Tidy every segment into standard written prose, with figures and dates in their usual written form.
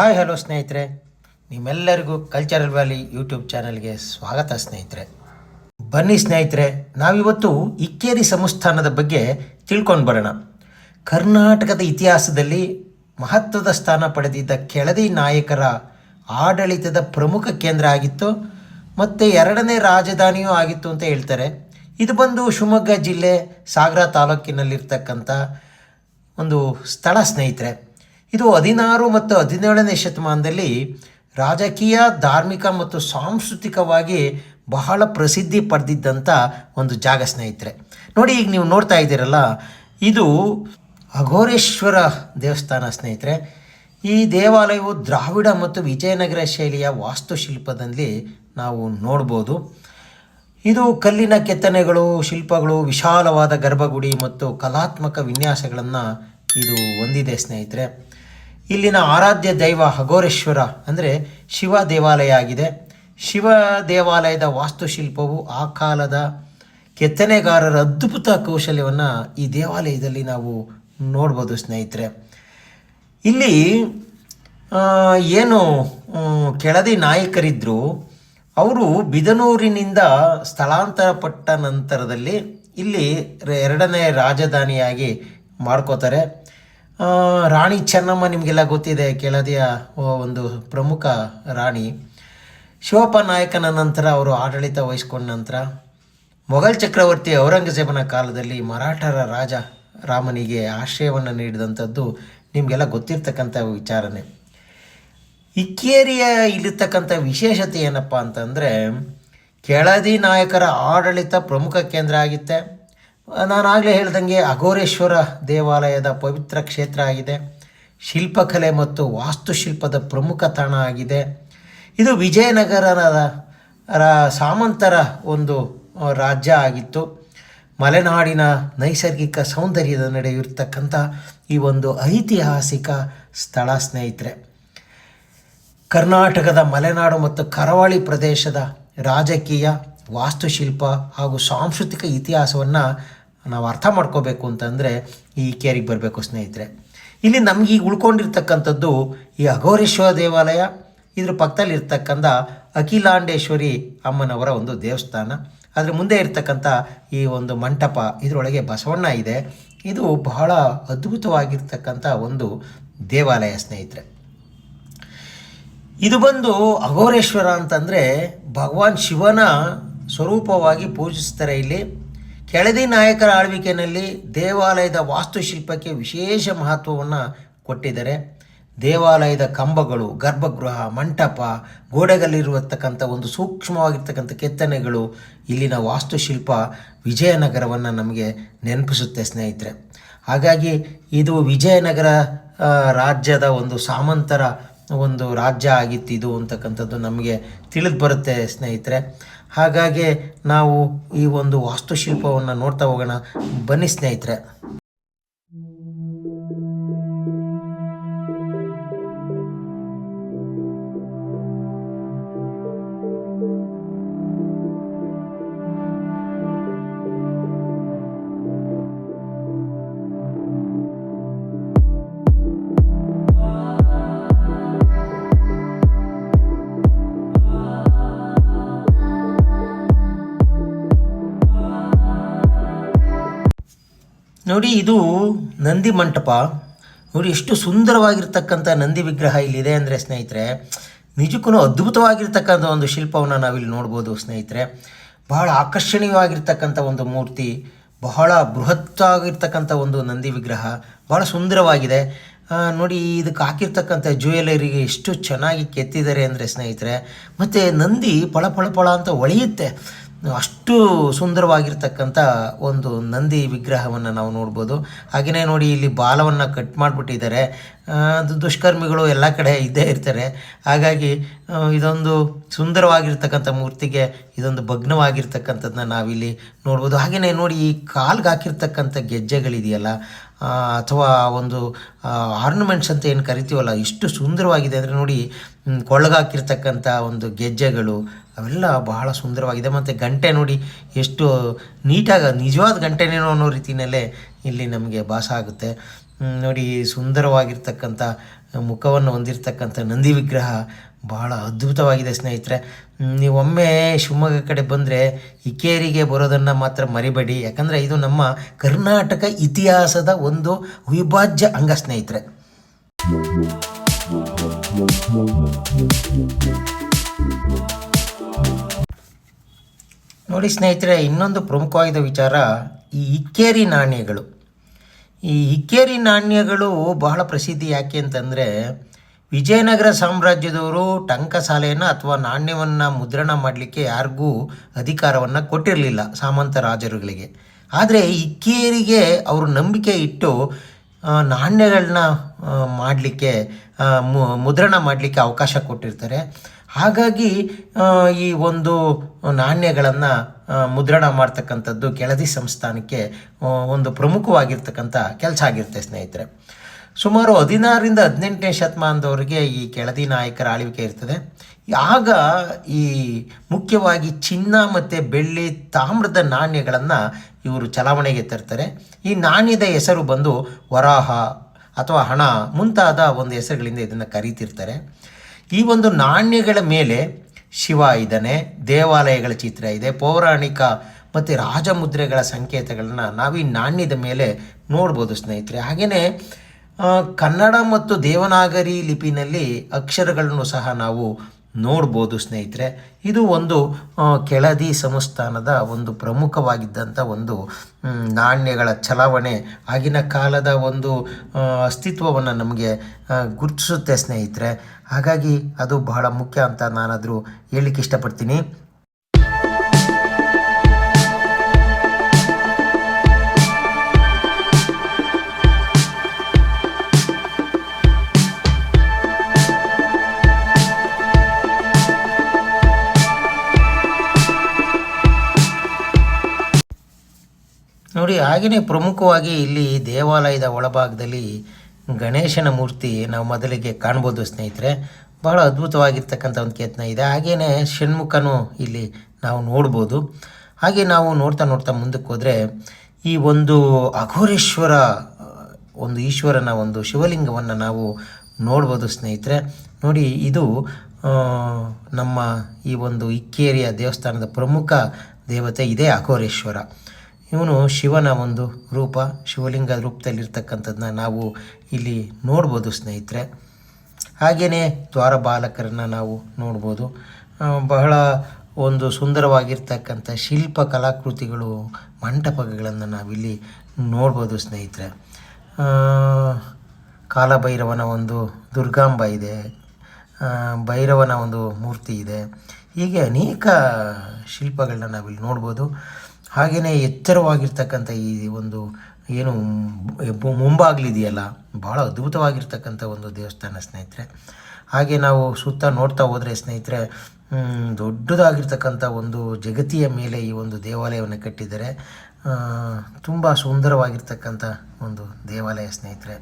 Hi hello ಸ್ನೇಹಿತರೆ, ನಿಮ್ಮೆಲ್ಲರಿಗೂ cultural valley YouTube ಚಾನಲ್ಗೆ ಸ್ವಾಗತ ಸ್ನೇಹಿತರೆ. ಬನ್ನಿ ಸ್ನೇಹಿತರೆ, ನಾವಿವತ್ತು ಇಕ್ಕೇರಿ ಸಂಸ್ಥಾನದ ಬಗ್ಗೆ ತಿಳ್ಕೊಂಡು ಬರೋಣ. ಕರ್ನಾಟಕದ ಇತಿಹಾಸದಲ್ಲಿ ಮಹತ್ವದ ಸ್ಥಾನ ಪಡೆದಿದ್ದ ಕೆಳದಿ ನಾಯಕರ ಆಡಳಿತದ ಪ್ರಮುಖ ಕೇಂದ್ರ ಆಗಿತ್ತು ಮತ್ತು ಎರಡನೇ ರಾಜಧಾನಿಯೂ ಆಗಿತ್ತು ಅಂತ ಹೇಳ್ತಾರೆ. ಇದು ಬಂದು ಶಿವಮೊಗ್ಗ ಜಿಲ್ಲೆ ಸಾಗರ ತಾಲೂಕಿನಲ್ಲಿರ್ತಕ್ಕಂಥ ಒಂದು ಸ್ಥಳ ಸ್ನೇಹಿತರೆ. ಇದು 16 ಮತ್ತು 17ನೇ ಶತಮಾನದಲ್ಲಿ ರಾಜಕೀಯ, ಧಾರ್ಮಿಕ ಮತ್ತು ಸಾಂಸ್ಕೃತಿಕವಾಗಿ ಬಹಳ ಪ್ರಸಿದ್ಧಿ ಪಡೆದಿದ್ದಂಥ ಒಂದು ಜಾಗ ಸ್ನೇಹಿತರೆ. ನೋಡಿ, ಈಗ ನೀವು ನೋಡ್ತಾ ಇದ್ದೀರಲ್ಲ, ಇದು ಅಘೋರೇಶ್ವರ ದೇವಸ್ಥಾನ ಸ್ನೇಹಿತರೆ. ಈ ದೇವಾಲಯವು ದ್ರಾವಿಡ ಮತ್ತು ವಿಜಯನಗರ ಶೈಲಿಯ ವಾಸ್ತುಶಿಲ್ಪದಲ್ಲಿ ನಾವು ನೋಡ್ಬೋದು. ಇದು ಕಲ್ಲಿನ ಕೆತ್ತನೆಗಳು, ಶಿಲ್ಪಗಳು, ವಿಶಾಲವಾದ ಗರ್ಭಗುಡಿ ಮತ್ತು ಕಲಾತ್ಮಕ ವಿನ್ಯಾಸಗಳನ್ನು ಇದು ಹೊಂದಿದೆ ಸ್ನೇಹಿತರೆ. ಇಲ್ಲಿನ ಆರಾಧ್ಯ ದೈವ ಅಘೋರೇಶ್ವರ ಅಂದರೆ ಶಿವ ದೇವಾಲಯ ಆಗಿದೆ. ಶಿವ ದೇವಾಲಯದ ವಾಸ್ತುಶಿಲ್ಪವು ಆ ಕಾಲದ ಕೆತ್ತನೆಗಾರರ ಅದ್ಭುತ ಕೌಶಲ್ಯವನ್ನು ಈ ದೇವಾಲಯದಲ್ಲಿ ನಾವು ನೋಡ್ಬೋದು ಸ್ನೇಹಿತರೆ. ಇಲ್ಲಿ ಏನು ಕೆಳದಿ ನಾಯಕರಿದ್ದರು, ಅವರು ಬಿದನೂರಿನಿಂದ ಸ್ಥಳಾಂತರ ಪಟ್ಟ ನಂತರದಲ್ಲಿ ಇಲ್ಲಿ ಎರಡನೇ ರಾಜಧಾನಿಯಾಗಿ ಮಾಡ್ಕೋತಾರೆ. ರಾಣಿ ಚೆನ್ನಮ್ಮ ನಿಮಗೆಲ್ಲ ಗೊತ್ತಿದೆ, ಕೆಳದಿಯ ಒಂದು ಪ್ರಮುಖ ರಾಣಿ. ಶಿವಪ್ಪ ನಾಯಕನ ನಂತರ ಅವರು ಆಡಳಿತ ವಹಿಸ್ಕೊಂಡ ನಂತರ ಮೊಘಲ್ ಚಕ್ರವರ್ತಿ ಔರಂಗಜೇಬನ ಕಾಲದಲ್ಲಿ ಮರಾಠರ ರಾಜ ರಾಮನಿಗೆ ಆಶ್ರಯವನ್ನು ನೀಡಿದಂಥದ್ದು ನಿಮಗೆಲ್ಲ ಗೊತ್ತಿರ್ತಕ್ಕಂಥ ವಿಚಾರನೆ. ಇಕ್ಕೇರಿಯ ಇಲ್ಲಿರ್ತಕ್ಕಂಥ ವಿಶೇಷತೆ ಏನಪ್ಪ ಅಂತಂದರೆ, ಕೆಳದಿ ನಾಯಕರ ಆಡಳಿತ ಪ್ರಮುಖ ಕೇಂದ್ರ ಆಗಿತ್ತೆ. ನಾನಾಗಲೇ ಹೇಳ್ದಂಗೆ ಅಘೋರೇಶ್ವರ ದೇವಾಲಯದ ಪವಿತ್ರ ಕ್ಷೇತ್ರ ಆಗಿದೆ. ಶಿಲ್ಪಕಲೆ ಮತ್ತು ವಾಸ್ತುಶಿಲ್ಪದ ಪ್ರಮುಖ ತಾಣ ಆಗಿದೆ. ಇದು ವಿಜಯನಗರದ ಸಾಮಂತರ ಒಂದು ರಾಜ್ಯ ಆಗಿತ್ತು. ಮಲೆನಾಡಿನ ನೈಸರ್ಗಿಕ ಸೌಂದರ್ಯದ ನಡೆ ಇರತಕ್ಕಂಥ ಈ ಒಂದು ಐತಿಹಾಸಿಕ ಸ್ಥಳ ಸ್ನೇಹಿತರೆ. ಕರ್ನಾಟಕದ ಮಲೆನಾಡು ಮತ್ತು ಕರಾವಳಿ ಪ್ರದೇಶದ ರಾಜಕೀಯ, ವಾಸ್ತುಶಿಲ್ಪ ಹಾಗೂ ಸಾಂಸ್ಕೃತಿಕ ಇತಿಹಾಸವನ್ನು ನಾವು ಅರ್ಥ ಮಾಡ್ಕೋಬೇಕು ಅಂತಂದರೆ ಈ ಇಕ್ಕೇರಿಗೆ ಬರಬೇಕು ಸ್ನೇಹಿತರೆ. ಇಲ್ಲಿ ನಮಗೆ ಈಗ ಉಳ್ಕೊಂಡಿರ್ತಕ್ಕಂಥದ್ದು ಈ ಅಘೋರೇಶ್ವರ ದೇವಾಲಯ, ಇದ್ರ ಪಕ್ಕದಲ್ಲಿ ಇರ್ತಕ್ಕಂಥ ಅಖಿಲಾಂಡೇಶ್ವರಿ ಅಮ್ಮನವರ ಒಂದು ದೇವಸ್ಥಾನ, ಅದರ ಮುಂದೆ ಇರ್ತಕ್ಕಂಥ ಈ ಒಂದು ಮಂಟಪ, ಇದರೊಳಗೆ ಬಸವಣ್ಣ ಇದೆ. ಇದು ಬಹಳ ಅದ್ಭುತವಾಗಿರ್ತಕ್ಕಂಥ ಒಂದು ದೇವಾಲಯ ಸ್ನೇಹಿತರೆ. ಇದು ಬಂದು ಅಘೋರೇಶ್ವರ ಅಂತಂದರೆ ಭಗವಾನ್ ಶಿವನ ಸ್ವರೂಪವಾಗಿ ಪೂಜಿಸ್ತಾರೆ. ಇಲ್ಲಿ ಕೆಳದಿ ನಾಯಕರ ಆಳ್ವಿಕೆಯಲ್ಲಿ ದೇವಾಲಯದ ವಾಸ್ತುಶಿಲ್ಪಕ್ಕೆ ವಿಶೇಷ ಮಹತ್ವವನ್ನು ಕೊಟ್ಟಿದ್ದಾರೆ. ದೇವಾಲಯದ ಕಂಬಗಳು, ಗರ್ಭಗೃಹ, ಮಂಟಪ, ಗೋಡೆಗಳಲ್ಲಿರುವತಕ್ಕಂಥ ಒಂದು ಸೂಕ್ಷ್ಮವಾಗಿರ್ತಕ್ಕಂಥ ಕೆತ್ತನೆಗಳು, ಇಲ್ಲಿನ ವಾಸ್ತುಶಿಲ್ಪ ವಿಜಯನಗರವನ್ನು ನಮಗೆ ನೆನಪಿಸುತ್ತೆ ಸ್ನೇಹಿತರೆ. ಹಾಗಾಗಿ ಇದು ವಿಜಯನಗರ ರಾಜ್ಯದ ಒಂದು ಸಾಮಂತರ ಒಂದು ರಾಜ್ಯ ಆಗಿತ್ತಿದು ಅಂತಕ್ಕಂಥದ್ದು ನಮಗೆ ತಿಳಿದು ಬರುತ್ತೆ ಸ್ನೇಹಿತರೆ. ಹಾಗಾಗಿ ನಾವು ಈ ಒಂದು ವಾಸ್ತುಶಿಲ್ಪವನ್ನು ನೋಡ್ತಾ ಹೋಗೋಣ. ಬನ್ನಿ ಸ್ನೇಹಿತರೆ. ನೋಡಿ, ಇದು ನಂದಿ ಮಂಟಪ. ನೋಡಿ ಎಷ್ಟು ಸುಂದರವಾಗಿರ್ತಕ್ಕಂಥ ನಂದಿ ವಿಗ್ರಹ ಇಲ್ಲಿದೆ ಅಂದರೆ ಸ್ನೇಹಿತರೆ, ನಿಜಕ್ಕೂ ಅದ್ಭುತವಾಗಿರ್ತಕ್ಕಂಥ ಒಂದು ಶಿಲ್ಪವನ್ನು ನಾವಿಲ್ಲಿ ನೋಡ್ಬೋದು ಸ್ನೇಹಿತರೆ. ಬಹಳ ಆಕರ್ಷಣೀಯವಾಗಿರ್ತಕ್ಕಂಥ ಒಂದು ಮೂರ್ತಿ, ಬಹಳ ಬೃಹತ್ತಾಗಿರ್ತಕ್ಕಂಥ ಒಂದು ನಂದಿ ವಿಗ್ರಹ, ಬಹಳ ಸುಂದರವಾಗಿದೆ. ನೋಡಿ, ಇದಕ್ಕೆ ಹಾಕಿರ್ತಕ್ಕಂಥ ಜ್ಯುವೆಲರಿಗೆ ಎಷ್ಟು ಚೆನ್ನಾಗಿ ಕೆತ್ತಿದ್ದಾರೆ ಅಂದರೆ ಸ್ನೇಹಿತರೆ. ಮತ್ತು ನಂದಿ ಪಳ ಪಳ ಪಳ ಅಂತ ಹೊಳೆಯುತ್ತೆ, ಅಷ್ಟು ಸುಂದರವಾಗಿರ್ತಕ್ಕಂಥ ಒಂದು ನಂದಿ ವಿಗ್ರಹವನ್ನು ನಾವು ನೋಡ್ಬೋದು. ಹಾಗೆಯೇ ನೋಡಿ, ಇಲ್ಲಿ ಬಾಲವನ್ನು ಕಟ್ ಮಾಡಿಬಿಟ್ಟಿದ್ದಾರೆ. ದುಷ್ಕರ್ಮಿಗಳು ಎಲ್ಲ ಕಡೆ ಇದ್ದೇ ಇರ್ತಾರೆ. ಹಾಗಾಗಿ ಇದೊಂದು ಸುಂದರವಾಗಿರ್ತಕ್ಕಂಥ ಮೂರ್ತಿಗೆ ಇದೊಂದು ಭಗ್ನವಾಗಿರ್ತಕ್ಕಂಥದ್ದನ್ನ ನಾವಿಲ್ಲಿ ನೋಡ್ಬೋದು. ಹಾಗೆಯೇ ನೋಡಿ, ಈ ಕಾಲ್ಗೆ ಹಾಕಿರ್ತಕ್ಕಂಥ ಗೆಜ್ಜೆಗಳಿದೆಯಲ್ಲ, ಅಥವಾ ಒಂದು ಆರ್ನಮೆಂಟ್ಸ್ ಅಂತ ಏನು ಕರಿತೀವಲ್ಲ, ಎಷ್ಟು ಸುಂದರವಾಗಿದೆ ಅಂದರೆ ನೋಡಿ, ಕೊಳ್ಳಗಾಕಿರ್ತಕ್ಕಂಥ ಒಂದು ಗೆಜ್ಜೆಗಳು ಅವೆಲ್ಲ ಬಹಳ ಸುಂದರವಾಗಿದೆ. ಮತ್ತು ಗಂಟೆ ನೋಡಿ ಎಷ್ಟು ನೀಟಾಗಿ, ನಿಜವಾದ ಗಂಟೆನೇನೋ ಅನ್ನೋ ರೀತಿಯಲ್ಲೇ ಇಲ್ಲಿ ನಮಗೆ ಭಾಸ ಆಗುತ್ತೆ. ನೋಡಿ, ಸುಂದರವಾಗಿರ್ತಕ್ಕಂಥ ಮುಖವನ್ನು ಹೊಂದಿರತಕ್ಕಂಥ ನಂದಿ ವಿಗ್ರಹ ಬಹಳ ಅದ್ಭುತವಾಗಿದೆ ಸ್ನೇಹಿತರೆ. ನೀವೊಮ್ಮೆ ಶಿವಮೊಗ್ಗ ಕಡೆ ಬಂದರೆ ಇಕ್ಕೇರಿಗೆ ಬರೋದನ್ನು ಮಾತ್ರ ಮರಿಬೇಡಿ, ಯಾಕಂದರೆ ಇದು ನಮ್ಮ ಕರ್ನಾಟಕ ಇತಿಹಾಸದ ಒಂದು ಅವಿಭಾಜ್ಯ ಅಂಗ ಸ್ನೇಹಿತರೆ. ನೋಡಿ ಸ್ನೇಹಿತರೆ, ಇನ್ನೊಂದು ಪ್ರಮುಖವಾದ ವಿಚಾರ ಈ ಇಕ್ಕೇರಿ ನಾಣ್ಯಗಳು. ಈ ಇಕ್ಕೇರಿ ನಾಣ್ಯಗಳು ಬಹಳ ಪ್ರಸಿದ್ಧಿ ಯಾಕೆ ಅಂತಂದರೆ, ವಿಜಯನಗರ ಸಾಮ್ರಾಜ್ಯದವರು ಟಂಕಸಾಲೆಯನ್ನು ಅಥವಾ ನಾಣ್ಯವನ್ನು ಮುದ್ರಣ ಮಾಡಲಿಕ್ಕೆ ಯಾರಿಗೂ ಅಧಿಕಾರವನ್ನು ಕೊಟ್ಟಿರಲಿಲ್ಲ, ಸಾಮಂತ ರಾಜರುಗಳಿಗೆ. ಆದರೆ ಇಕ್ಕೇರಿಗೆ ಅವರು ನಂಬಿಕೆ ಇಟ್ಟು ನಾಣ್ಯಗಳನ್ನ ಮಾಡಲಿಕ್ಕೆ ಮುದ್ರಣ ಮಾಡಲಿಕ್ಕೆ ಅವಕಾಶ ಕೊಟ್ಟಿರ್ತಾರೆ. ಹಾಗಾಗಿ ಈ ಒಂದು ನಾಣ್ಯಗಳನ್ನು ಮುದ್ರಣ ಮಾಡ್ತಕ್ಕಂಥದ್ದು ಕೆಳದಿ ಸಂಸ್ಥಾನಕ್ಕೆ ಒಂದು ಪ್ರಮುಖವಾಗಿರ್ತಕ್ಕಂಥ ಕೆಲಸ ಆಗಿರುತ್ತೆ ಸ್ನೇಹಿತರೆ. ಸುಮಾರು 16ರಿಂದ 18ನೇ ಶತಮಾನದವರೆಗೆ ಈ ಕೆಳದಿ ನಾಯಕರ ಆಳ್ವಿಕೆ ಇರ್ತದೆ. ಆಗ ಈ ಮುಖ್ಯವಾಗಿ ಚಿನ್ನ ಮತ್ತು ಬೆಳ್ಳಿ, ತಾಮ್ರದ ನಾಣ್ಯಗಳನ್ನು ಇವರು ಚಲಾವಣೆಗೆ ತರ್ತಾರೆ. ಈ ನಾಣ್ಯದ ಹೆಸರು ಬಂದು ವರಾಹ ಅಥವಾ ಹಣ ಮುಂತಾದ ಒಂದು ಹೆಸರುಗಳಿಂದ ಇದನ್ನು ಕರೀತಿರ್ತಾರೆ. ಈ ಒಂದು ನಾಣ್ಯಗಳ ಮೇಲೆ ಶಿವ ಇದ್ದಾನೆ, ದೇವಾಲಯಗಳ ಚಿತ್ರ ಇದೆ, ಪೌರಾಣಿಕ ಮತ್ತು ರಾಜಮುದ್ರೆಗಳ ಸಂಕೇತಗಳನ್ನು ನಾವು ಈ ನಾಣ್ಯದ ಮೇಲೆ ನೋಡ್ಬೋದು ಸ್ನೇಹಿತರೆ. ಹಾಗೆಯೇ ಕನ್ನಡ ಮತ್ತು ದೇವನಾಗರಿ ಲಿಪಿನಲ್ಲಿ ಅಕ್ಷರಗಳನ್ನು ಸಹ ನಾವು ನೋಡ್ಬೋದು ಸ್ನೇಹಿತರೆ. ಇದು ಒಂದು ಕೆಳದಿ ಸಂಸ್ಥಾನದ ಒಂದು ಪ್ರಮುಖವಾಗಿದ್ದಂಥ ಒಂದು ನಾಣ್ಯಗಳ ಚಲಾವಣೆ, ಆಗಿನ ಕಾಲದ ಒಂದು ಅಸ್ತಿತ್ವವನ್ನು ನಮಗೆ ಗುರುತಿಸುತ್ತೆ ಸ್ನೇಹಿತರೆ. ಹಾಗಾಗಿ ಅದು ಬಹಳ ಮುಖ್ಯ ಅಂತ ನಾನಾದರೂ ಹೇಳಲಿಕ್ಕೆ ಇಷ್ಟಪಡ್ತೀನಿ. ನೋಡಿ, ಹಾಗೆಯೇ ಪ್ರಮುಖವಾಗಿ ಇಲ್ಲಿ ದೇವಾಲಯದ ಒಳಭಾಗದಲ್ಲಿ ಗಣೇಶನ ಮೂರ್ತಿ ನಾವು ಮೊದಲಿಗೆ ಕಾಣ್ಬೋದು ಸ್ನೇಹಿತರೆ. ಬಹಳ ಅದ್ಭುತವಾಗಿರ್ತಕ್ಕಂಥ ಒಂದು ಕೆತ್ತನೆ ಇದೆ. ಹಾಗೆಯೇ ಷಣ್ಮುಖನೂ ಇಲ್ಲಿ ನಾವು ನೋಡ್ಬೋದು. ಹಾಗೆ ನಾವು ನೋಡ್ತಾ ನೋಡ್ತಾ ಮುಂದಕ್ಕೆ ಹೋದರೆ ಈ ಒಂದು ಅಘೋರೇಶ್ವರ ಒಂದು ಈಶ್ವರನ ಒಂದು ಶಿವಲಿಂಗವನ್ನು ನಾವು ನೋಡ್ಬೋದು ಸ್ನೇಹಿತರೆ. ನೋಡಿ, ಇದು ನಮ್ಮ ಈ ಒಂದು ಇಕ್ಕೇರಿಯ ದೇವಸ್ಥಾನದ ಪ್ರಮುಖ ದೇವತೆ ಇದೇ ಅಘೋರೇಶ್ವರ. ಇವನು ಶಿವನ ಒಂದು ರೂಪ, ಶಿವಲಿಂಗ ರೂಪದಲ್ಲಿರ್ತಕ್ಕಂಥದ್ದನ್ನ ನಾವು ಇಲ್ಲಿ ನೋಡ್ಬೋದು ಸ್ನೇಹಿತರೆ. ಹಾಗೆಯೇ ದ್ವಾರಪಾಲಕರನ್ನು ನಾವು ನೋಡ್ಬೋದು. ಬಹಳ ಒಂದು ಸುಂದರವಾಗಿರ್ತಕ್ಕಂಥ ಶಿಲ್ಪ ಕಲಾಕೃತಿಗಳು, ಮಂಟಪಗಳನ್ನು ನಾವಿಲ್ಲಿ ನೋಡ್ಬೋದು ಸ್ನೇಹಿತರೆ. ಕಾಲಭೈರವನ ಒಂದು ದುರ್ಗಾಂಬ ಇದೆ, ಭೈರವನ ಒಂದು ಮೂರ್ತಿ ಇದೆ. ಹೀಗೆ ಅನೇಕ ಶಿಲ್ಪಗಳನ್ನ ನಾವಿಲ್ಲಿ ನೋಡ್ಬೋದು. ಹಾಗೆಯೇ ಎತ್ತರವಾಗಿರ್ತಕ್ಕಂಥ ಈ ಒಂದು ಏನು ಮುಂಬಾಗಿಲಿದೆಯಲ್ಲ, ಭಾಳ ಅದ್ಭುತವಾಗಿರ್ತಕ್ಕಂಥ ಒಂದು ದೇವಸ್ಥಾನ ಸ್ನೇಹಿತರೆ. ಹಾಗೆ ನಾವು ಸುತ್ತ ನೋಡ್ತಾ ಹೋದರೆ ಸ್ನೇಹಿತರೆ, ದೊಡ್ಡದಾಗಿರ್ತಕ್ಕಂಥ ಒಂದು ಜಗತಿಯ ಮೇಲೆ ಈ ಒಂದು ದೇವಾಲಯವನ್ನು ಕಟ್ಟಿದ್ದಾರೆ. ತುಂಬ ಸುಂದರವಾಗಿರ್ತಕ್ಕಂಥ ಒಂದು ದೇವಾಲಯ ಸ್ನೇಹಿತರೆ.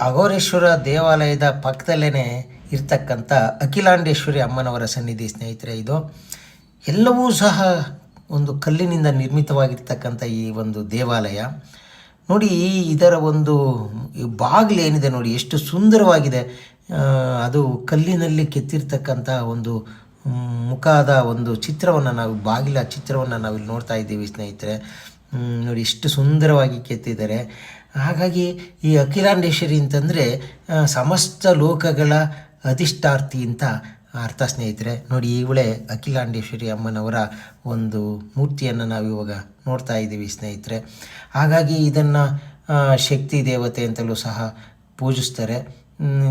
ಅಘೋರೇಶ್ವರ ದೇವಾಲಯದ ಪಕ್ಕದಲ್ಲೇ ಇರ್ತಕ್ಕಂಥ ಅಖಿಲಾಂಡೇಶ್ವರಿ ಅಮ್ಮನವರ ಸನ್ನಿಧಿ ಸ್ನೇಹಿತರೆ. ಇದು ಎಲ್ಲವೂ ಸಹ ಒಂದು ಕಲ್ಲಿನಿಂದ ನಿರ್ಮಿತವಾಗಿರ್ತಕ್ಕಂಥ ಈ ಒಂದು ದೇವಾಲಯ ನೋಡಿ. ಇದರ ಒಂದು ಬಾಗಿಲು ಏನಿದೆ ನೋಡಿ, ಎಷ್ಟು ಸುಂದರವಾಗಿದೆ. ಅದು ಕಲ್ಲಿನಲ್ಲಿ ಕೆತ್ತಿರ್ತಕ್ಕಂಥ ಒಂದು ಮುಖದ ಒಂದು ಚಿತ್ರವನ್ನು ಬಾಗಿಲ ಚಿತ್ರವನ್ನು ನಾವಿಲ್ಲಿ ನೋಡ್ತಾ ಇದ್ದೀವಿ ಸ್ನೇಹಿತರೆ. ನೋಡಿ ಎಷ್ಟು ಸುಂದರವಾಗಿ ಕೆತ್ತಿದ್ದಾರೆ. ಹಾಗಾಗಿ ಈ ಅಖಿಲಾಂಡೇಶ್ವರಿ ಅಂತಂದರೆ ಸಮಸ್ತ ಲೋಕಗಳ ಅಧಿಷ್ಠಾರ್ಥಿ ಅಂತ ಅರ್ಥ ಸ್ನೇಹಿತರೆ. ನೋಡಿ, ಇವಳೇ ಅಖಿಲಾಂಡೇಶ್ವರಿ ಅಮ್ಮನವರ ಒಂದು ಮೂರ್ತಿಯನ್ನು ನಾವಿವಾಗ ನೋಡ್ತಾ ಇದ್ದೀವಿ ಸ್ನೇಹಿತರೆ. ಹಾಗಾಗಿ ಇದನ್ನು ಶಕ್ತಿ ದೇವತೆ ಅಂತಲೂ ಸಹ ಪೂಜಿಸ್ತಾರೆ.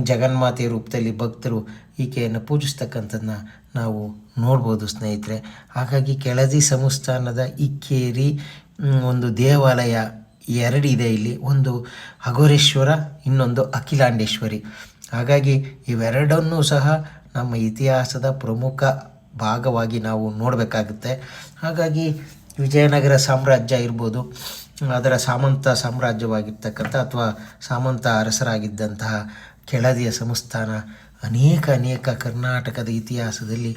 ಜಗನ್ಮಾತೆಯ ರೂಪದಲ್ಲಿ ಭಕ್ತರು ಈಕೆಯನ್ನು ಪೂಜಿಸ್ತಕ್ಕಂಥದ್ದನ್ನ ನಾವು ನೋಡ್ಬೋದು ಸ್ನೇಹಿತರೆ. ಹಾಗಾಗಿ ಕೆಳದಿ ಸಂಸ್ಥಾನದ ಇಕ್ಕೇರಿ ಒಂದು ದೇವಾಲಯ ಎರಡಿದೆ ಇಲ್ಲಿ, ಒಂದು ಅಘೋರೇಶ್ವರ, ಇನ್ನೊಂದು ಅಖಿಲಾಂಡೇಶ್ವರಿ. ಹಾಗಾಗಿ ಇವೆರಡನ್ನೂ ಸಹ ನಮ್ಮ ಇತಿಹಾಸದ ಪ್ರಮುಖ ಭಾಗವಾಗಿ ನಾವು ನೋಡಬೇಕಾಗುತ್ತೆ. ಹಾಗಾಗಿ ವಿಜಯನಗರ ಸಾಮ್ರಾಜ್ಯ ಇರ್ಬೋದು, ಅದರ ಸಾಮಂತ ಸಾಮ್ರಾಜ್ಯವಾಗಿರ್ತಕ್ಕಂಥ ಅಥವಾ ಸಾಮಂತ ಅರಸರಾಗಿದ್ದಂತಹ ಕೆಳದಿಯ ಸಂಸ್ಥಾನ ಅನೇಕ ಕರ್ನಾಟಕದ ಇತಿಹಾಸದಲ್ಲಿ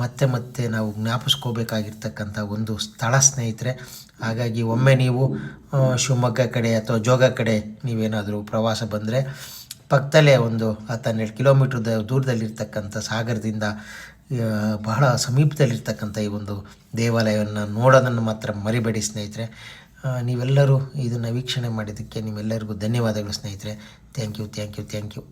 ಮತ್ತೆ ನಾವು ಜ್ಞಾಪಿಸ್ಕೋಬೇಕಾಗಿರ್ತಕ್ಕಂಥ ಒಂದು ಸ್ಥಳ ಸ್ನೇಹಿತರೆ. ಹಾಗಾಗಿ ಒಮ್ಮೆ ನೀವು ಶಿವಮೊಗ್ಗ ಕಡೆ ಅಥವಾ ಜೋಗ ಕಡೆ ನೀವೇನಾದರೂ ಪ್ರವಾಸ ಬಂದರೆ ಪಕ್ಕದಲ್ಲೇ ಒಂದು 10-12 ಕಿಲೋಮೀಟ್ರ್ ದೂರದಲ್ಲಿರ್ತಕ್ಕಂಥ ಸಾಗರದಿಂದ ಬಹಳ ಸಮೀಪದಲ್ಲಿರ್ತಕ್ಕಂಥ ಈ ಒಂದು ದೇವಾಲಯವನ್ನು ನೋಡೋದನ್ನು ಮಾತ್ರ ಮರಿಬೇಡಿ ಸ್ನೇಹಿತರೆ. ನೀವೆಲ್ಲರೂ ಇದನ್ನು ವೀಕ್ಷಣೆ ಮಾಡಿದ್ದಕ್ಕೆ ನಿಮ್ಮೆಲ್ಲರಿಗೂ ಧನ್ಯವಾದಗಳು ಸ್ನೇಹಿತರೆ. Thank you.